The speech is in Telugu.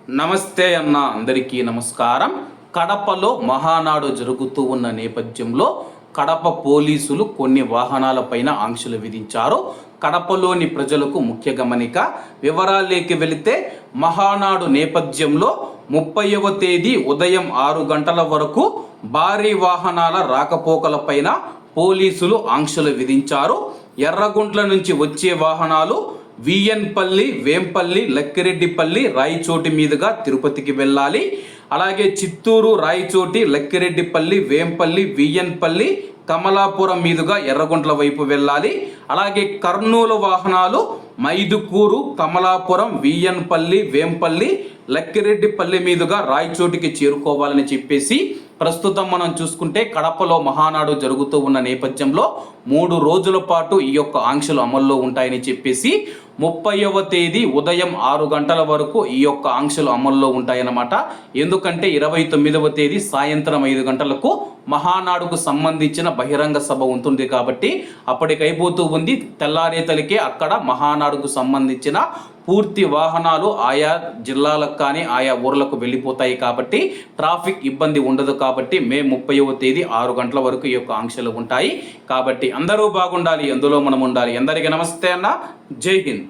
నమస్తే అన్న, అందరికీ నమస్కారం. కడపలో మహానాడు జరుగుతూ ఉన్న నేపథ్యంలో కడప పోలీసులు కొన్ని వాహనాలపైన ఆంక్షలు విధించారు. కడపలోని ప్రజలకు ముఖ్య గమనిక. వివరాల్లోకి వెళితే మహానాడు నేపథ్యంలో 30వ తేదీ ఉదయం 6 గంటల వరకు భారీ వాహనాల రాకపోకలపైన పోలీసులు ఆంక్షలు విధించారు. ఎర్రగుంట్ల నుంచి వచ్చే వాహనాలు విఎన్పల్లి, వేంపల్లి, లక్కిరెడ్డిపల్లి, రాయచోటి మీదుగా తిరుపతికి వెళ్ళాలి. అలాగే చిత్తూరు, రాయచోటి, లక్కిరెడ్డిపల్లి, వేంపల్లి, విఎన్పల్లి, కమలాపురం మీదుగా ఎర్రగుంట్ల వైపు వెళ్ళాలి. అలాగే కర్నూలు వాహనాలు మైదుకూరు, కమలాపురం, విఎన్పల్లి, వేంపల్లి, లక్కిరెడ్డిపల్లి మీదుగా రాయచోటికి చేరుకోవాలని చెప్పేసి ప్రస్తుతం మనం చూసుకుంటే కడపలో మహానాడు జరుగుతూ ఉన్న నేపథ్యంలో 3 రోజుల పాటు ఈ యొక్క ఆంక్షలు అమల్లో ఉంటాయని చెప్పేసి 30వ తేదీ ఉదయం 6 గంటల వరకు ఈ యొక్క ఆంక్షలు అమల్లో ఉంటాయన్నమాట. ఎందుకంటే 29వ తేదీ సాయంత్రం 5 గంటలకు మహానాడుకు సంబంధించిన బహిరంగ సభ ఉంటుంది కాబట్టి అప్పటికైపోతూ ఉంది. తెల్లారేతలికే అక్కడ మహానాడుకు సంబంధించిన పూర్తి వాహనాలు ఆయా జిల్లాలకు కానీ ఆయా ఊర్లకు వెళ్ళిపోతాయి కాబట్టి ట్రాఫిక్ ఇబ్బంది ఉండదు. కాబట్టి మే 30వ తేదీ 6 గంటల వరకు ఈ యొక్క ఆంక్షలు ఉంటాయి. కాబట్టి అందరూ బాగుండాలి, అందులో మనం ఉండాలి. అందరికీ నమస్తే అన్న, జై హింద్.